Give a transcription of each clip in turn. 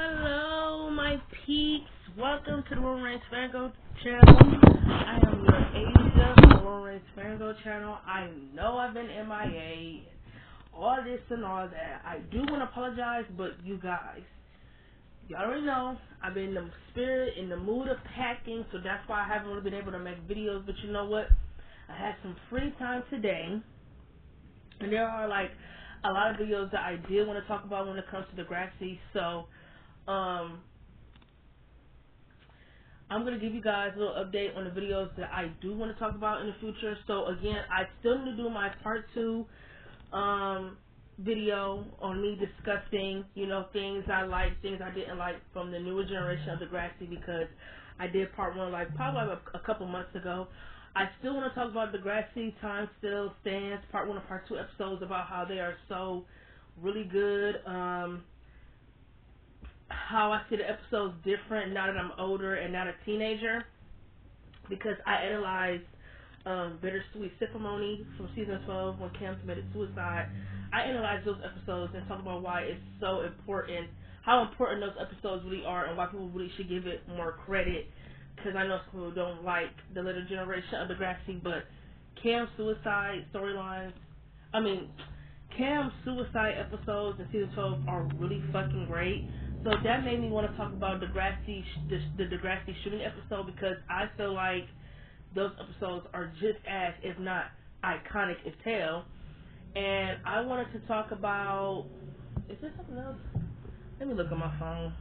Hello, my peeps. Welcome to the Roman Reigns Fargo channel. I am your Asia from the Roman Reigns Fargo channel. I know I've been MIA, all this and all that. I do want to apologize, but you guys, y'all already know I've been in the spirit, in the mood of packing, so that's why I haven't really been able to make videos. But you know what? I had some free time today, and there are like a lot of videos that I did want to talk about when it comes to Degrassi. So I'm going to give you guys a little update on the videos that I do want to talk about in the future. So again, I still need to do my part 2 video on me discussing, things I like, things I didn't like from the newer generation of Degrassi, because I did part 1 probably a couple months ago. I still want to talk about Degrassi, Time Still Stands, part 1 and part 2 episodes, about how they are so really good. How I see the episodes different now that I'm older and not a teenager, because I analyzed Bittersweet Ceremony from season 12 when Cam committed suicide. I analyzed those episodes and talk about why it's so important, how important those episodes really are, and why people really should give it more credit, because I know some people don't like the little generation of Degrassi, but Cam's suicide storylines, Cam's suicide episodes in season 12 are really fucking great. So that made me want to talk about Degrassi, the Degrassi shooting episode, because I feel like those episodes are just as, if not iconic as hell. And I wanted to talk about, is there something else? Let me look at my phone.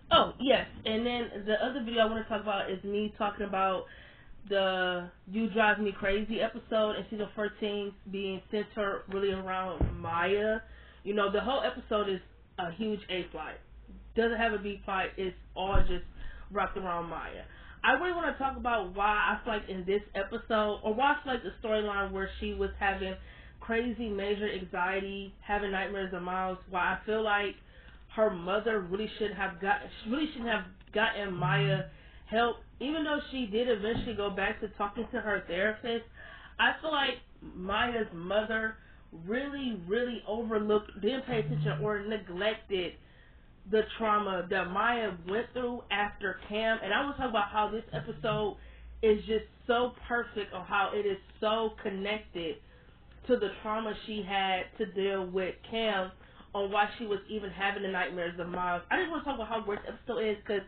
Oh, yes. And then the other video I want to talk about is me talking about the You Drive Me Crazy episode in season 14 being centered really around Maya. The whole episode is a huge A plot. Doesn't have a B plot. It's all just wrapped around Maya. I really want to talk about why I feel like in this episode, or why I feel like the storyline where she was having crazy major anxiety, having nightmares of Miles, why I feel like her mother really shouldn't have gotten Maya help. Even though she did eventually go back to talking to her therapist, I feel like Maya's mother really, really overlooked, didn't pay attention, or neglected the trauma that Maya went through after Cam. And I want to talk about how this episode is just so perfect, on how it is so connected to the trauma she had to deal with Cam, on why she was even having the nightmares of Miles. I just want to talk about how great the episode is, because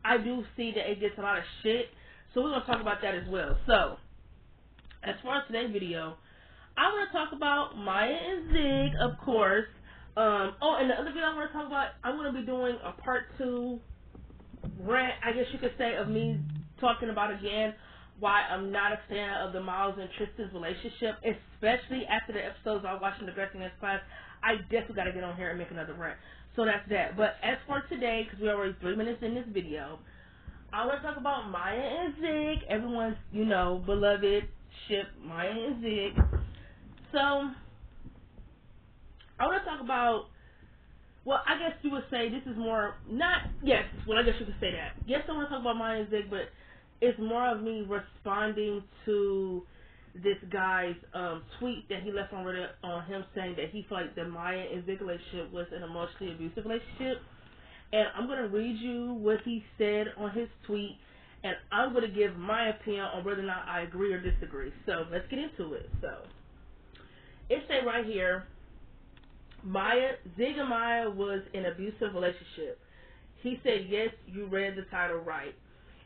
I do see that it gets a lot of shit, so we're going to talk about that as well. So, as far as today's video, I want to talk about Maya and Zig, of course. And the other video I want to talk about, I'm going to be doing a part 2 rant, I guess you could say, of me talking about again why I'm not a fan of the Miles and Tristan's relationship, especially after the episodes I watched in the Dressing Next class. I definitely got to get on here and make another rant. So that's that. But as for today, because we're already 3 minutes in this video, I want to talk about Maya and Zig, everyone's, beloved ship, Maya and Zig. So, I want to talk about, well, I guess you would say this is more, I guess you could say that. Yes, I want to talk about Maya and Zig, but it's more of me responding to this guy's tweet that he left on Reddit, on him saying that he felt like the Maya and Zig relationship was an emotionally abusive relationship. And I'm going to read you what he said on his tweet, and I'm going to give my opinion on whether or not I agree or disagree. So let's get into it. So it said right here, Zig and Maya was an abusive relationship. He said, yes, you read the title right.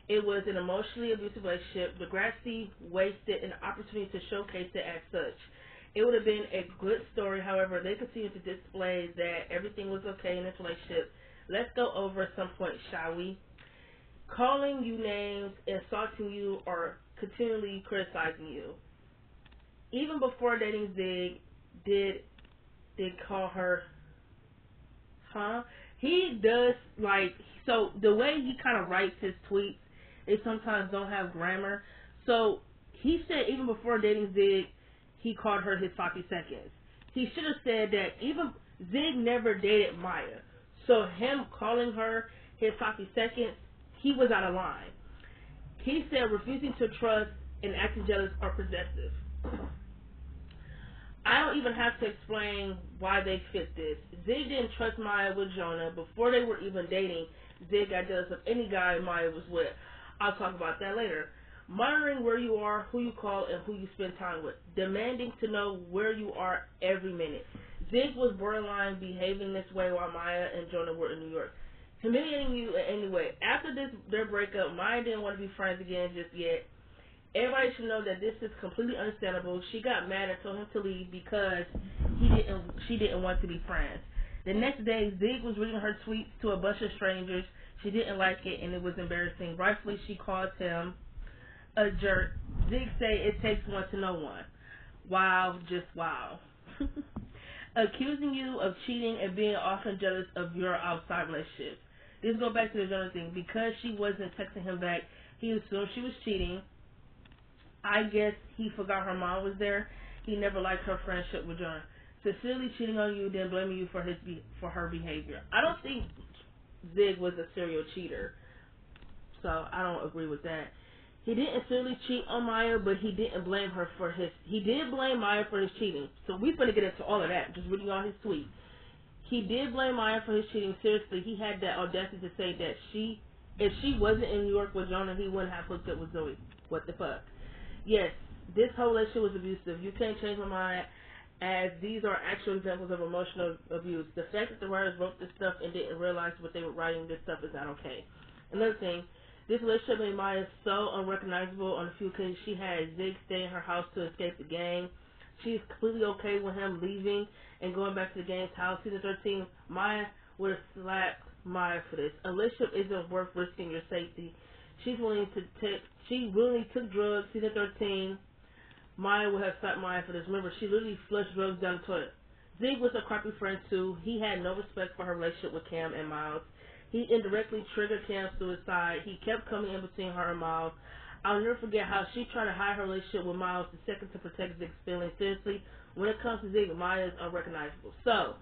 It was an emotionally abusive relationship. Degrassi wasted an opportunity to showcase it as such. It would have been a good story. However, they continued to display that everything was okay in this relationship. Let's go over some points, shall we? Calling you names, insulting you, or continually criticizing you. Even before dating Zig, did call her, He does, so the way he kind of writes his tweets, they sometimes don't have grammar. So he said even before dating Zig, he called her his sloppy seconds. He should have said that even Zig never dated Maya. So him calling her his sloppy seconds, he was out of line. He said refusing to trust and acting jealous or possessive. don't even have to explain why they fit this. Zig didn't trust Maya with Jonah. Before they were even dating, Zig got jealous of any guy Maya was with. I'll talk about that later. Monitoring where you are, who you call, and who you spend time with. Demanding to know where you are every minute. Zig was borderline behaving this way while Maya and Jonah were in New York. Humiliating you in any way. After their breakup, Maya didn't want to be friends again just yet. Everybody should know that this is completely understandable. She got mad and told him to leave because she didn't want to be friends. The next day, Zig was reading her tweets to a bunch of strangers. She didn't like it, and it was embarrassing. Rightfully, she called him a jerk. Zig said it takes one to know one. Wow, just wow. Accusing you of cheating and being often jealous of your outside relationships. This goes back to the Jonah thing. Because she wasn't texting him back, he assumed she was cheating. I guess he forgot her mom was there. He never liked her friendship with Jonah. Sincerely cheating on you, then blaming you for her behavior. I don't think Zig was a serial cheater, so I don't agree with that. He didn't sincerely cheat on Maya, but he didn't blame her for his. He did blame Maya for his cheating. So we're gonna get into all of that. Just reading all his tweets. He did blame Maya for his cheating. Seriously, he had that audacity to say that if she wasn't in New York with Jonah, he wouldn't have hooked up with Zoe. What the fuck? Yes, this whole relationship was abusive. You can't change my mind, as these are actual examples of emotional abuse. The fact that the writers wrote this stuff and didn't realize what they were writing this stuff is not okay. Another thing, this relationship made Maya so unrecognizable. On a few occasions, she had Zig stay in her house to escape the gang. She's completely okay with him leaving and going back to the gang's house. Season 13, Maya would have slapped Maya for this. A relationship isn't worth risking your safety. She willingly took drugs. Season 13, Maya would have slapped Maya for this. Remember, she literally flushed drugs down the toilet. Zig was a crappy friend too. He had no respect for her relationship with Cam and Miles. He indirectly triggered Cam's suicide. He kept coming in between her and Miles. I'll never forget how she tried to hide her relationship with Miles the second to protect Zig's feelings. Seriously, when it comes to Zig, Maya is unrecognizable. So,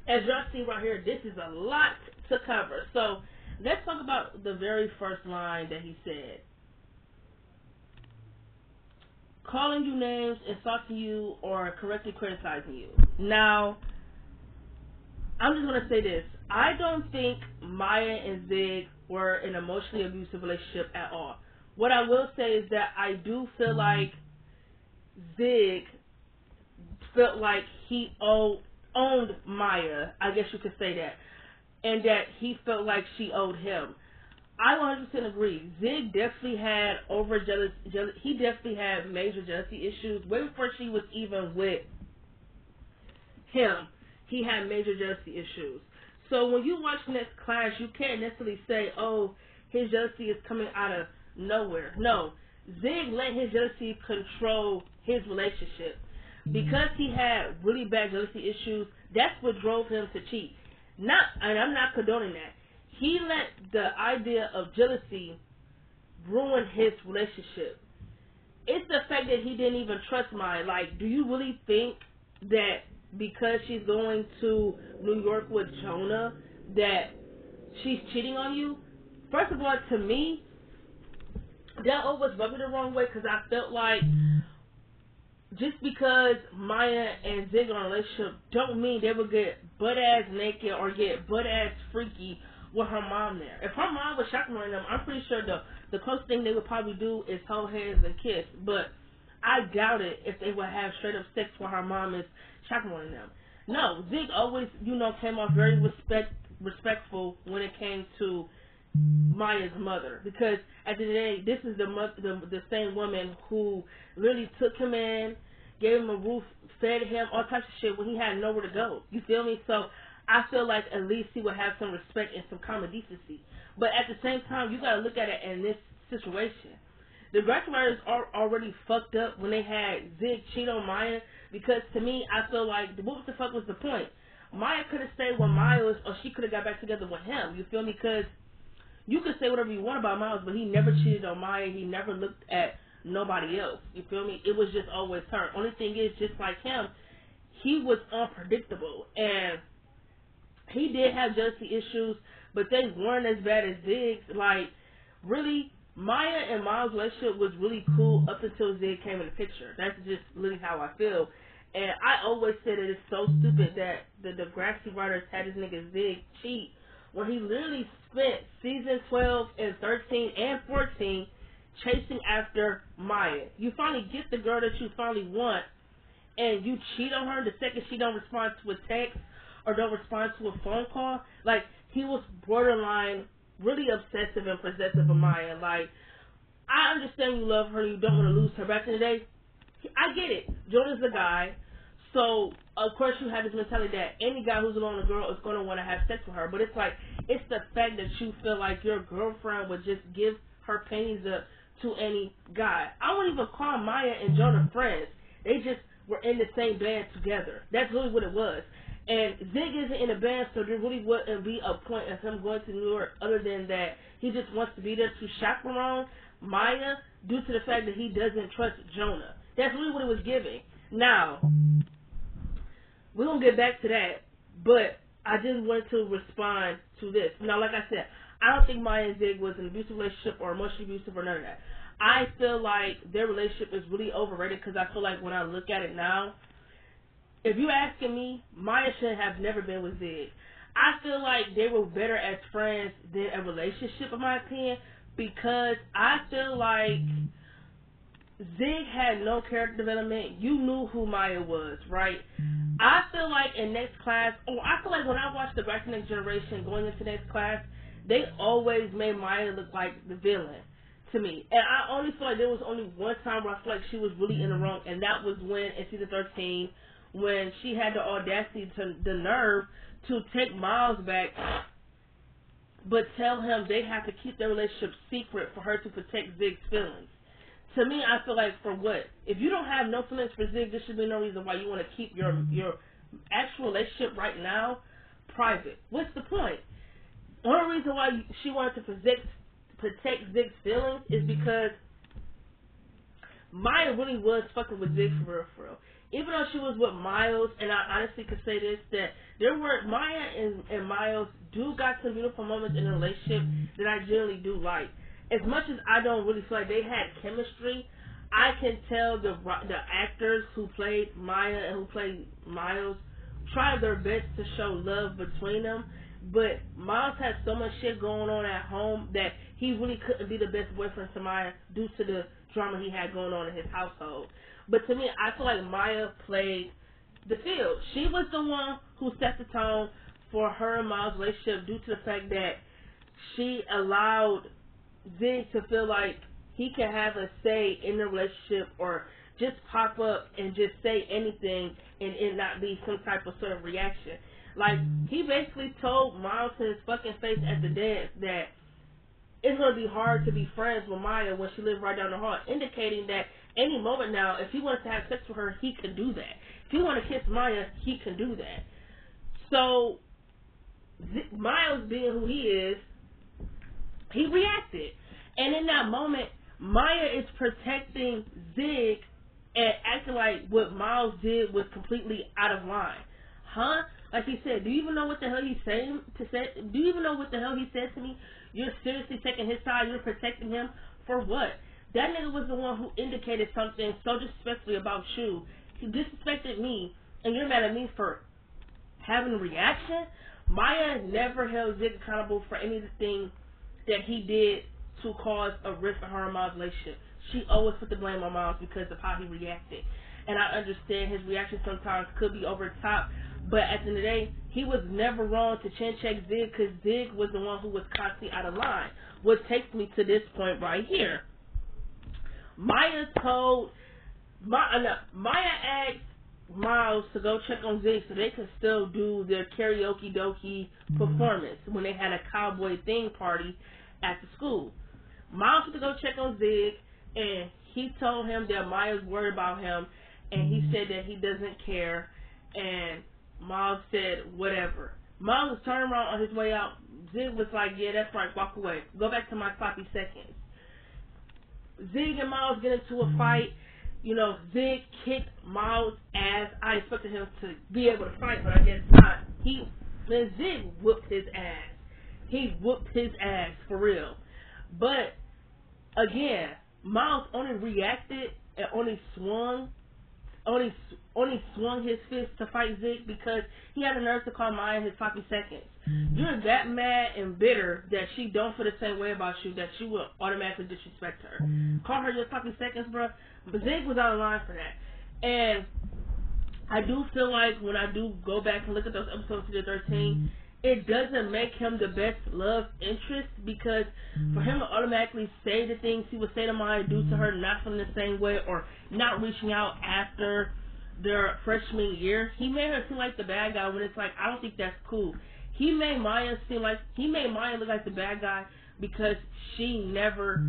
as y'all see right here, this is a lot to cover. So, let's talk about the very first line that he said. Calling you names, insulting you, or correctly criticizing you. Now, I'm just going to say this. I don't think Maya and Zig were an emotionally abusive relationship at all. What I will say is that I do feel like Zig felt like he owned Maya. I guess you could say that. And that he felt like she owed him. I 100% agree. Zig definitely had he definitely had major jealousy issues. Way before she was even with him, he had major jealousy issues. So when you watch Next Class, you can't necessarily say, oh, his jealousy is coming out of nowhere. No. Zig let his jealousy control his relationship. Because he had really bad jealousy issues, that's what drove him to cheat. And I'm not condoning that. He let the idea of jealousy ruin his relationship. It's the fact that he didn't even trust Maya. Like, do you really think that because she's going to New York with Jonah that she's cheating on you? First of all, to me, that always rubbed me the wrong way, because I felt like just because Maya and Zig are in a relationship don't mean they would get butt-ass naked or get butt-ass freaky with her mom there. If her mom was chaperoning them, I'm pretty sure the closest thing they would probably do is hold hands and kiss. But I doubt it if they would have straight-up sex while her mom is chaperoning them. No, Zig always, came off very respectful when it came to Maya's mother, because at the end of the day, this is the same woman who really took him in, gave him a roof, fed him, all types of shit when he had nowhere to go. You feel me? So I feel like at least he would have some respect and some common decency. But at the same time, you got to look at it in this situation. The writers are already fucked up when they had Zig cheat on Maya, because to me, I feel like, what the fuck was the point? Maya could have stayed with Miles, or she could have got back together with him. You feel me? Because you can say whatever you want about Miles, but he never cheated on Maya. He never looked at nobody else. You feel me? It was just always her. Only thing is, just like him, he was unpredictable. And he did have jealousy issues, but they weren't as bad as Zig's. Like, really, Maya and Miles' relationship was really cool up until Zig came in the picture. That's just really how I feel. And I always said that it's so stupid that the Degrassi writers had this nigga Zig cheat when he literally spent season 12 and 13 and 14 chasing after Maya. You finally get the girl that you finally want, and you cheat on her the second she don't respond to a text or don't respond to a phone call. Like, he was borderline really obsessive and possessive of Maya. Like, I understand you love her, you don't want to lose her. Back in the day, I get it. Jonah's the guy, so of course you have this mentality that any guy who's alone with a girl is going to want to have sex with her. But it's like, it's the fact that you feel like your girlfriend would just give her panties up to any guy. I wouldn't even call Maya and Jonah friends. They just were in the same band together. That's really what it was. And Zig isn't in a band, so there really wouldn't be a point of him going to New York other than that he just wants to be there to chaperone Maya due to the fact that he doesn't trust Jonah. That's really what it was giving. Now, we're going to get back to that, but I just wanted to respond to this. Now, like I said, I don't think Maya and Zig was an abusive relationship or emotionally abusive or none of that. I feel like their relationship is really overrated because I feel like when I look at it now, if you're asking me, Maya should have never been with Zig. I feel like they were better as friends than a relationship, in my opinion, because I feel like Zig had no character development. You knew who Maya was, right? I feel like in next class, I feel like when I watched the Back to Next Generation going into next class, they always made Maya look like the villain to me. And I only feel like there was only one time where I feel like she was really in the wrong, and that was when in season 13, when she had the audacity, the nerve to take Miles back, but tell him they have to keep their relationship secret for her to protect Zig's feelings. To me, I feel like, for what? If you don't have no feelings for Zig, there should be no reason why you want to keep your actual relationship right now private. What's the point? One reason why she wanted to protect Zig's feelings is because Maya really was fucking with Zig for real, for real. Even though she was with Miles, and I honestly could say this, that there were, Maya and Miles do got some beautiful moments in a relationship that I generally do like. As much as I don't really feel like they had chemistry, I can tell the actors who played Maya and who played Miles tried their best to show love between them. But Miles had so much shit going on at home that he really couldn't be the best boyfriend to Maya due to the drama he had going on in his household. But to me, I feel like Maya played the field. She was the one who set the tone for her and Miles' relationship due to the fact that she allowed Zig to feel like he can have a say in the relationship or just pop up and just say anything and it not be some type of sort of reaction. Like, he basically told Miles to his fucking face at the dance that it's going to be hard to be friends with Maya when she lived right down the hall, indicating that any moment now, if he wants to have sex with her, he can do that. If he wants to kiss Maya, he can do that. So, Miles being who he is, he reacted. And in that moment, Maya is protecting Zig and acting like what Miles did was completely out of line. Huh? Like he said, do you even know what the hell he's saying to say? Do you even know what the hell he said to me? You're seriously taking his side? You're protecting him? For what? That nigga was the one who indicated something so disrespectfully about you. He disrespected me, and you're mad at me for having a reaction? Maya never held Zig accountable for anything that he did to cause a rift in her and Miles' relationship. She always put the blame on Miles because of how he reacted. And I understand his reaction sometimes could be over the top, but at the end of the day, he was never wrong to chin check Zig because Zig was the one who was constantly out of line. What takes me to this point right here. Maya asked Miles to go check on Zig so they could still do their karaoke dokie performance when they had a cowboy theme party at the school. Miles went to go check on Zig, and he told him that Maya's worried about him, and he said that he doesn't care, and Miles said whatever. Miles was turning around on his way out. Zig was like, yeah, that's right, walk away. Go back to my sloppy seconds. Zig and Miles get into a fight. You know, Zig kicked Miles' ass. I expected him to be able to fight, but I guess not. Zig whooped his ass. He whooped his ass for real. But again, Miles only reacted and only swung his fist to fight Zig because he had the nerve to call Maya his sloppy seconds. You're that mad and bitter that she don't feel the same way about you that you will automatically disrespect her. Call her your sloppy seconds, bro. But Zig was out of line for that. And I do feel like when I do go back and look at those episodes of 13, it doesn't make him the best love interest because for him to automatically say the things he would say to Maya due to her not feeling the same way or not reaching out after their freshman year, he made her seem like the bad guy when it's like, I don't think that's cool. He made Maya look like the bad guy because she never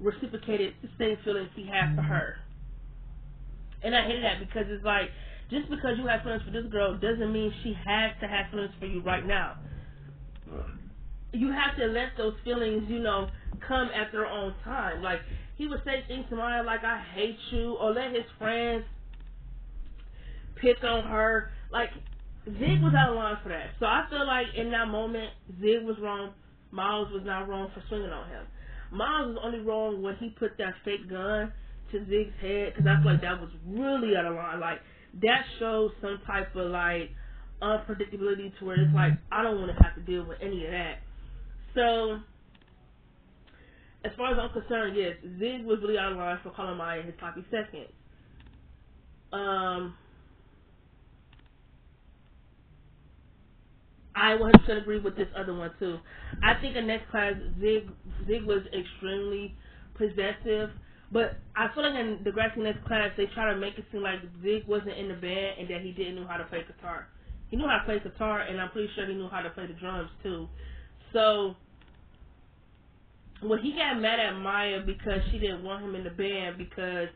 reciprocated the same feelings he had for her. And I hated that because it's like, just because you have feelings for this girl doesn't mean she has to have feelings for you right now. You have to let those feelings, come at their own time. Like, he would say things to Maya like, I hate you, or let his friends pick on her. Like, Zig was out of line for that. So I feel like in that moment, Zig was wrong. Miles was not wrong for swinging on him. Miles was only wrong when he put that fake gun to Zig's head, because I feel like that was really out of line. Like, that shows some type of, like, unpredictability to where it's like, I don't want to have to deal with any of that. So, as far as I'm concerned, yes, Zig was really out of line for calling Maya his sloppy seconds. I 100% agree with this other one, too. I think in next class, Zig was extremely possessive. But I feel like in the Grassy Next class, they try to make it seem like Zig wasn't in the band and that he didn't know how to play guitar. He knew how to play guitar, and I'm pretty sure he knew how to play the drums, too. So, when he got mad at Maya because she didn't want him in the band because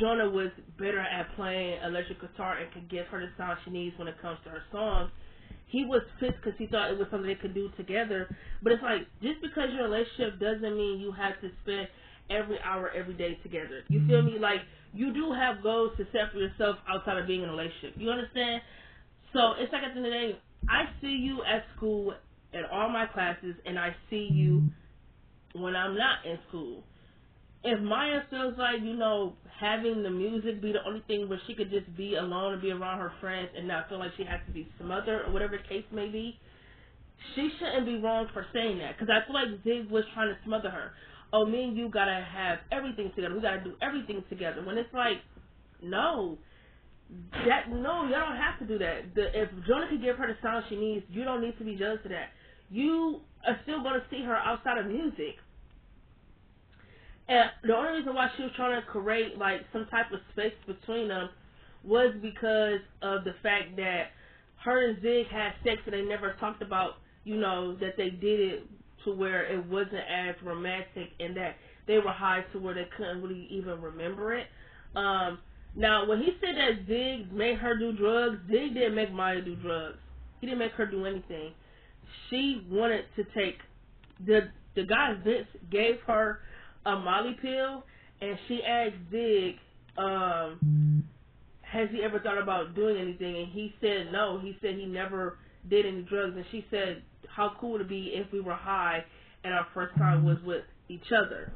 Jonah was better at playing electric guitar and could give her the sound she needs when it comes to her songs, he was pissed because he thought it was something they could do together. But it's like, just because you're in a relationship doesn't mean you have to spend every hour, every day together. You feel me? Like, you do have goals to set for yourself outside of being in a relationship. You understand? So, it's like at the end of the day, I see you at school in all my classes, and I see you when I'm not in school. If Maya feels like, having the music be the only thing where she could just be alone and be around her friends and not feel like she has to be smothered or whatever the case may be, she shouldn't be wrong for saying that. Because I feel like Zig was trying to smother her. Oh, me and you gotta have everything together. We gotta do everything together. When it's like, no, y'all don't have to do that. If Jonah can give her the sound she needs, you don't need to be jealous of that. You are still gonna see her outside of music. And the only reason why she was trying to create like some type of space between them was because of the fact that her and Zig had sex and they never talked about, that they did it to where it wasn't as romantic and that they were high to where they couldn't really even remember it. Now, when he said that Zig made her do drugs, Zig didn't make Maya do drugs. He didn't make her do anything. She wanted to take, the guy Vince gave her a Molly pill, and she asked Zig, has he ever thought about doing anything? And he said no. He said he never did any drugs. And she said, how cool would it be if we were high and our first time was with each other?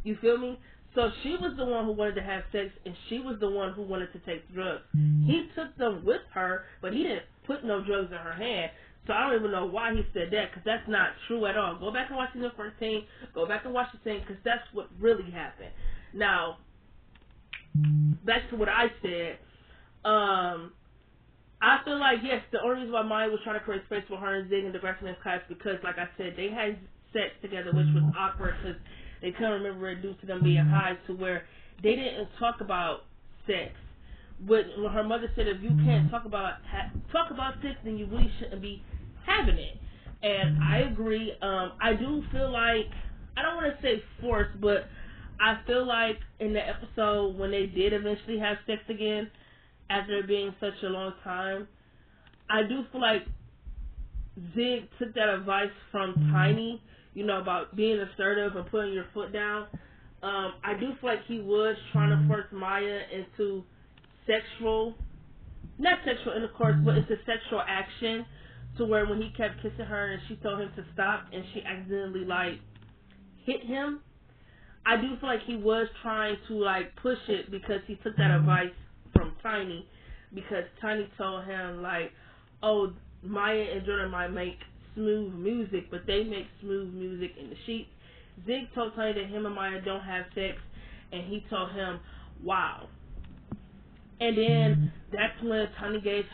You feel me? So she was the one who wanted to have sex, and she was the one who wanted to take drugs. He took them with her, but he didn't put no drugs in her hand. So I don't even know why he said that, because that's not true at all. Go back and watch season 14. Go back and watch the thing, because that's what really happened. Now, back to what I said. I feel like, yes, the only reason why Maya was trying to create space for her and Zig in the Grassy Next class because, like I said, they had sex together, which was awkward because they couldn't remember it due to them being high, to where they didn't talk about sex. When her mother said, if you can't talk about sex, then you really shouldn't be having it. And I agree. I do feel like, I don't want to say forced, but I feel like in the episode when they did eventually have sex again, after it being such a long time, I do feel like Zig took that advice from Tiny, about being assertive and putting your foot down. I do feel like he was trying to force Maya into not sexual intercourse, but it's a sexual action, to where when he kept kissing her and she told him to stop and she accidentally hit him, I do feel like he was trying to like push it because he took that advice from Tiny, because Tiny told him like, oh, Maya and Jordan might make smooth music, but they make smooth music in the sheets. Zig told Tiny that him and Maya don't have sex, and he told him, wow. And then that's when Tiny gave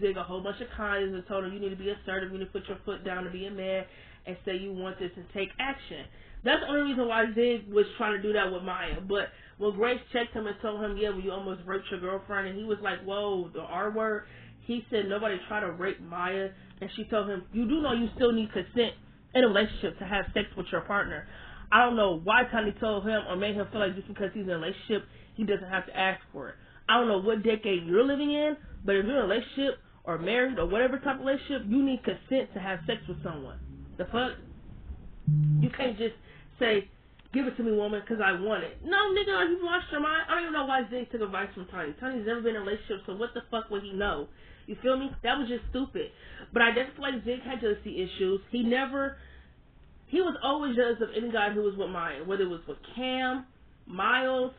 Zig a whole bunch of kindness and told him, you need to be assertive, you need to put your foot down and be a man and say you want this and take action. That's the only reason why Zig was trying to do that with Maya. But when Grace checked him and told him, yeah, well, you almost raped your girlfriend, and he was like, whoa, the R word, he said nobody tried to rape Maya, and she told him, you do know you still need consent in a relationship to have sex with your partner. I don't know why Tiny told him or made him feel like just because he's in a relationship, he doesn't have to ask for it. I don't know what decade you're living in, but if you're in a relationship or married or whatever type of relationship, you need consent to have sex with someone. The fuck? You can't just say, give it to me, woman, because I want it. No, nigga, you lost your mind. I don't even know why Zig took advice from Tiny. Tiny's never been in a relationship, so what the fuck would he know? You feel me? That was just stupid. But I definitely feel like Zig had jealousy issues. He was always jealous of any guy who was with Maya, whether it was with Cam, Miles,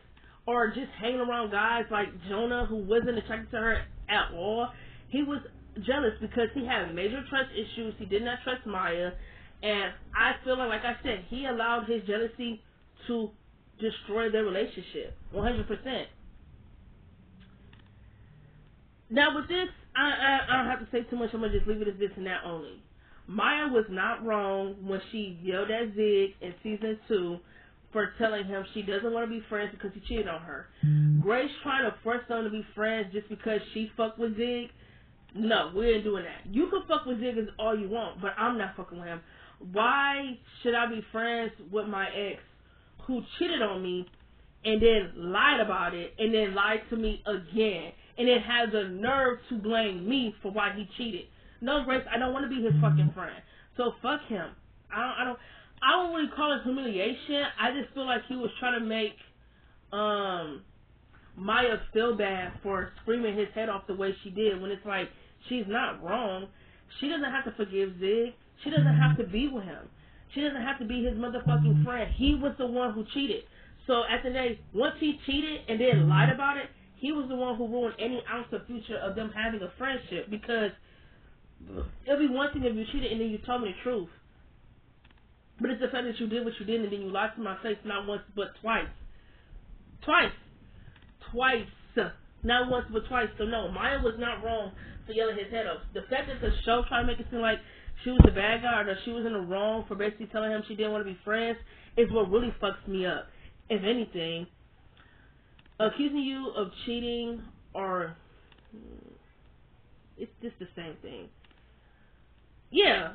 or just hanging around guys like Jonah who wasn't attracted to her at all. He was jealous because he had major trust issues. He did not trust Maya. And I feel like I said, he allowed his jealousy to destroy their relationship. 100%. Now with this, I don't have to say too much. I'm going to just leave it as this and that only. Maya was not wrong when she yelled at Zig in season 2 for telling him she doesn't want to be friends because he cheated on her. Grace trying to force them to be friends just because she fucked with Zig. No, we ain't doing that. You can fuck with Zig as all you want, but I'm not fucking with him. Why should I be friends with my ex who cheated on me and then lied about it and then lied to me again and then has the nerve to blame me for why he cheated? No, Grace, I don't want to be his fucking friend. So fuck him. I don't really call it humiliation. I just feel like he was trying to make Maya feel bad for screaming his head off the way she did when it's like, she's not wrong. She doesn't have to forgive Zig. She doesn't have to be with him. She doesn't have to be his motherfucking friend. He was the one who cheated. So at the day, once he cheated and then lied about it, he was the one who ruined any ounce of future of them having a friendship. Because it'll be one thing if you cheated and then you told me the truth. But it's the fact that you did what you did and then you lied to my face not once but twice. Twice. Not once but twice. So no, Maya was not wrong for yelling his head off. The fact that the show tried to make it seem like she was the bad guy or that she was in the wrong for basically telling him she didn't want to be friends is what really fucks me up. If anything, accusing you of cheating or it's just the same thing. Yeah.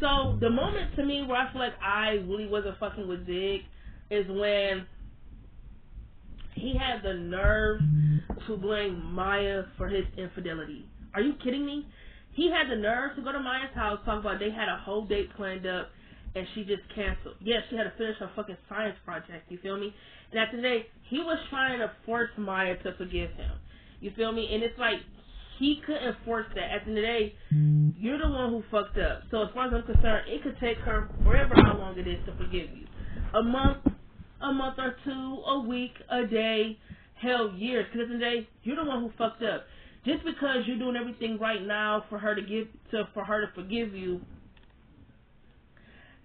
So the moment to me where I feel like I really wasn't fucking with Zig is when he had the nerve to blame Maya for his infidelity. Are you kidding me? He had the nerve to go to Maya's house, talk about they had a whole date planned up, and she just canceled. Yeah, she had to finish her fucking science project, you feel me? And at the day, he was trying to force Maya to forgive him. You feel me? And it's like, he couldn't force that. At the end of the day, you're the one who fucked up. So as far as I'm concerned, it could take her forever how long it is to forgive you. A month or two, a week, a day, hell, years. Because at the end of the day, you're the one who fucked up. Just because you're doing everything right now for her to forgive you.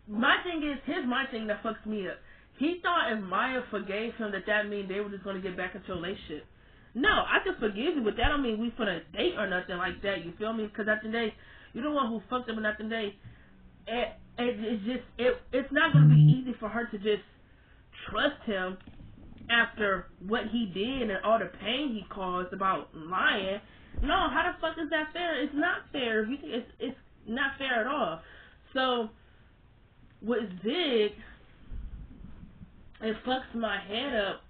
My thing is, here's my thing that fucks me up. He thought if Maya forgave him that means they were just going to get back into a relationship. No, I can forgive you, but that don't mean we finna date or nothing like that. You feel me? Because at the end of the day, you're the one who fucked up, and at the end of the day, it's not going to be easy for her to just trust him after what he did and all the pain he caused about lying. No, how the fuck is that fair? It's not fair. It's not fair at all. So with Zig, it fucks my head up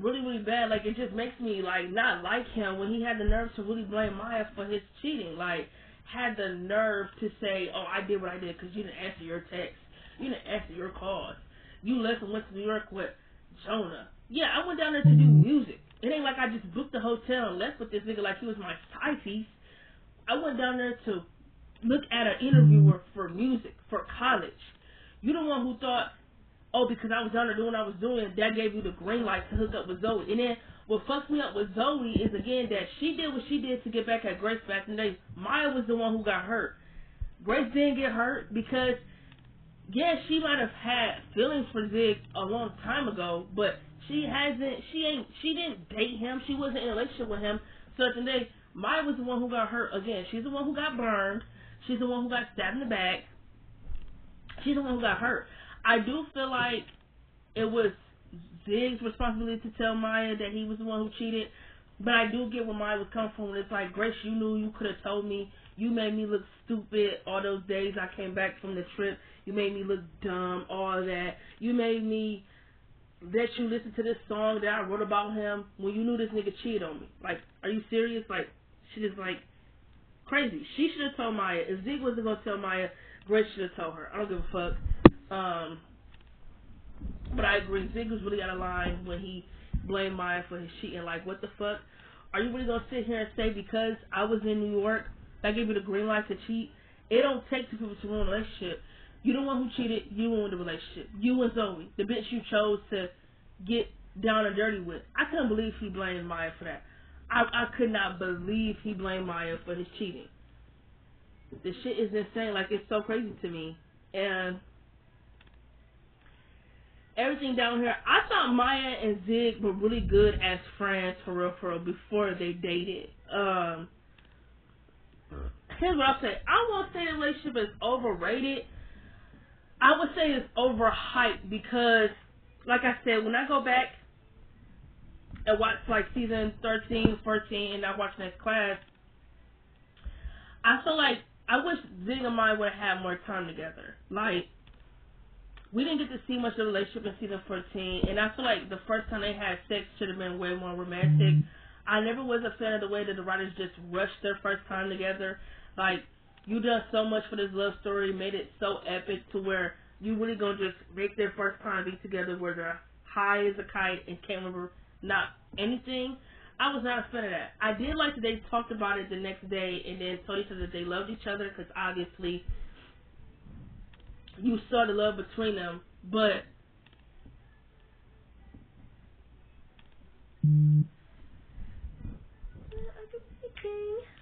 really, really bad. Like, it just makes me like not like him when he had the nerve to really blame Maya for his cheating. Like, had the nerve to say, oh, I did what I did because you didn't answer your text, you didn't answer your calls, you left and went to New York with Jonah. Yeah, I went down there to do music. It ain't like I just booked the hotel and left with this nigga like he was my side piece. I went down there to look at an interviewer for music, for college. You the one who thought oh, because I was down there doing what I was doing, that gave you the green light to hook up with Zoe. And then what fucks me up with Zoe is, again, that she did what she did to get back at Grace back in the day. Maya was the one who got hurt. Grace didn't get hurt because, yeah, she might have had feelings for Zig a long time ago, but she didn't date him. She wasn't in a relationship with him. So at the end of the day, Maya was the one who got hurt. Again, she's the one who got burned. She's the one who got stabbed in the back. She's the one who got hurt. I do feel like it was Zig's responsibility to tell Maya that he was the one who cheated, but I do get where Maya was coming from. It's like, Grace, you knew, you could have told me. You made me look stupid all those days I came back from the trip. You made me look dumb, all of that. You made me let you listen to this song that I wrote about him when you knew this nigga cheated on me. Like, are you serious? Like, she just like crazy. She should have told Maya. If Zig wasn't gonna tell Maya, Grace should have told her. I don't give a fuck. But I agree, Zig was really out of line when he blamed Maya for his cheating. Like, what the fuck? Are you really gonna sit here and say because I was in New York, that gave you the green light to cheat? It don't take two people to ruin a relationship. You the one who cheated, you ruined the relationship. You and Zoe, the bitch you chose to get down and dirty with. I couldn't believe he blamed Maya for that. I could not believe he blamed Maya for his cheating. This shit is insane. Like, it's so crazy to me. And everything down here, I thought Maya and Zig were really good as friends for real before they dated. Here's what I'll say. I won't say the relationship is overrated. I would say it's overhyped because, like I said, when I go back and watch like season 13, 14, and I watch Next Class, I feel like I wish Zig and Maya would have had more time together. Like, we didn't get to see much of the relationship in season 14, and I feel like the first time they had sex should have been way more romantic. I never was a fan of the way that the writers just rushed their first time together. Like, you done so much for this love story, made it so epic to where you really gonna just make their first time be together where they're high as a kite and can't remember not anything. I was not a fan of that. I did like that they talked about it the next day and then told each other that they loved each other because obviously you saw the love between them, but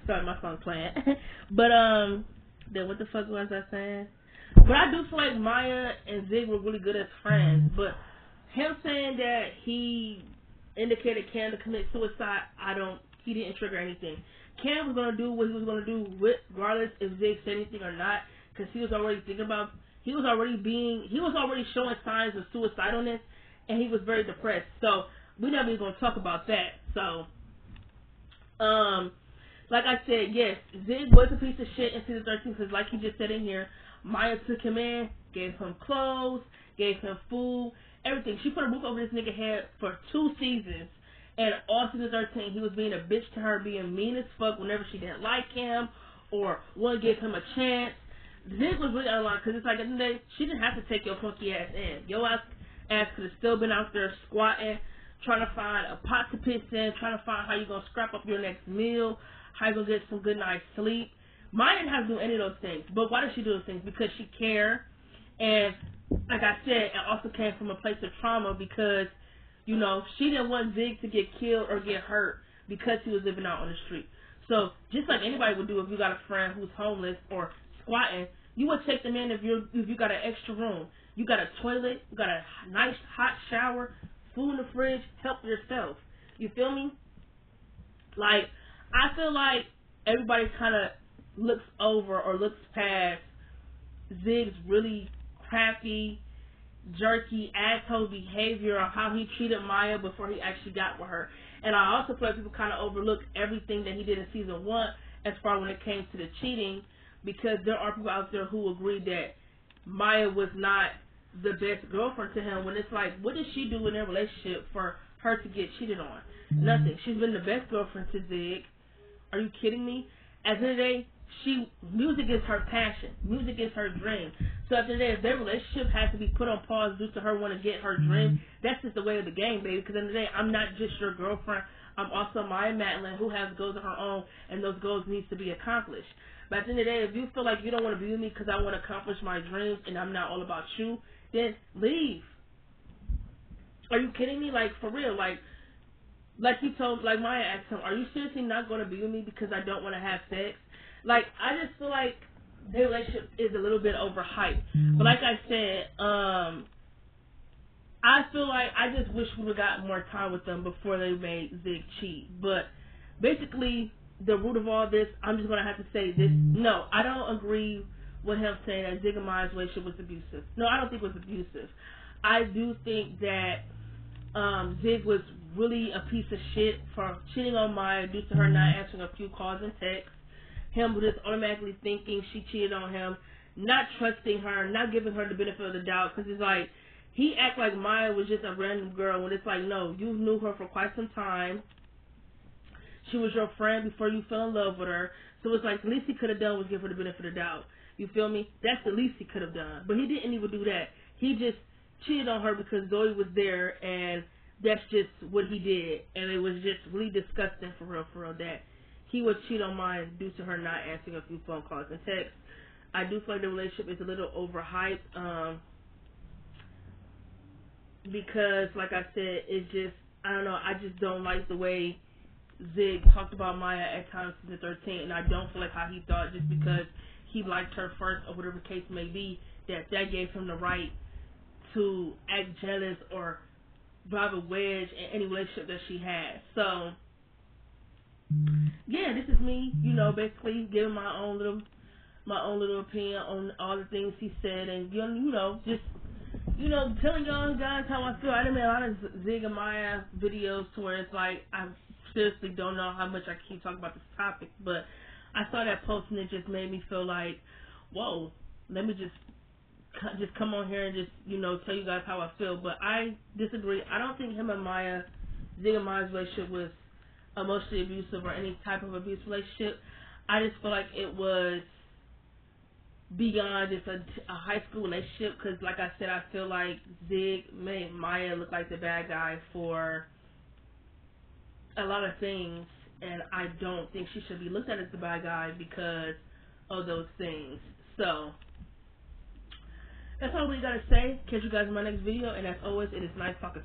sorry, my phone's playing. But then what the fuck was I saying? But I do feel like Maya and Zig were really good as friends. But him saying that he indicated Cam to commit suicide, he didn't trigger anything. Cam was gonna do what he was gonna do, regardless if Zig said anything or not, because he was already thinking about. He was already showing signs of suicidalness, and he was very depressed. So we're not even gonna talk about that. So, like I said, yes, Zig was a piece of shit in season 13 because, like he just said in here, Maya took him in, gave him clothes, gave him food, everything. She put a roof over this nigga head for 2 seasons, and all season 13, he was being a bitch to her, being mean as fuck whenever she didn't like him or wouldn't give him a chance. Zig was really out of line because it's like, at the end of the day, she didn't have to take your funky ass in. Your ass could have still been out there squatting, trying to find a pot to piss in, trying to find how you're going to scrap up your next meal, how you're going to get some good night's sleep. Maya didn't have to do any of those things. But why did she do those things? Because she cared. And like I said, it also came from a place of trauma because, you know, she didn't want Zig to get killed or get hurt because he was living out on the street. So just like anybody would do if you got a friend who's homeless or squatting, you would take them in if you got an extra room. You got a toilet, you got a nice hot shower, food in the fridge, help yourself. You feel me? Like, I feel like everybody kind of looks over or looks past Zig's really crappy, jerky, asshole behavior of how he treated Maya before he actually got with her. And I also feel like people kind of overlook everything that he did in season 1 as far when it came to the cheating, because there are people out there who agree that Maya was not the best girlfriend to him, when it's like, what did she do in their relationship for her to get cheated on? Nothing. She's been the best girlfriend to Zig. Are you kidding me? At the end of the day, music is her passion. Music is her dream. So at the end of the day, if their relationship has to be put on pause due to her wanting to get her dream, that's just the way of the game, baby. Because at the end of the day, I'm not just your girlfriend. I'm also Maya Madeline, who has goals of her own, and those goals needs to be accomplished. But at the end of the day, if you feel like you don't want to be with me because I want to accomplish my dreams and I'm not all about you, then leave. Are you kidding me? Like, for real, like he told, like Maya asked him, are you seriously not going to be with me because I don't want to have sex? Like, I just feel like their relationship is a little bit overhyped. But like I said, I feel like I just wish we would have got more time with them before they made Zig cheat. But basically, the root of all this, I'm just going to have to say this. No, I don't agree with him saying that Zig and Maya's relationship was abusive. No, I don't think it was abusive. I do think that Zig was really a piece of shit for cheating on Maya due to her not answering a few calls and texts. Him just automatically thinking she cheated on him, not trusting her, not giving her the benefit of the doubt, because it's like, he act like Maya was just a random girl when it's like, no, you knew her for quite some time. She was your friend before you fell in love with her. So it's like, the least he could have done was give her the benefit of the doubt. You feel me? That's the least he could have done. But he didn't even do that. He just cheated on her because Zoe was there, and that's just what he did. And it was just really disgusting for real, that he would cheat on Maya due to her not answering a few phone calls and texts. I do feel like the relationship is a little overhyped. Because, like I said, it's just, I don't know, I just don't like the way Zig talked about Maya at times in the 13, and I don't feel like how he thought just because he liked her first or whatever the case may be, that gave him the right to act jealous or drive a wedge in any relationship that she has. So, yeah, this is me, basically giving my own little opinion on all the things he said, and just telling y'all guys how I feel. I done made a lot of Zig and Maya videos to where it's like I seriously don't know how much I keep talking about this topic, but I saw that post and it just made me feel like, whoa, let me just come on here and just tell you guys how I feel. But I disagree. I don't think Zig and Maya's relationship was emotionally abusive or any type of abuse relationship. I just feel like it was beyond just a high school relationship, because like I said, I feel like Zig made Maya look like the bad guy for a lot of things, and I don't think she should be looked at as the bad guy because of those things. So that's all we gotta say. Catch you guys in my next video, and as always, it is nice talking to you.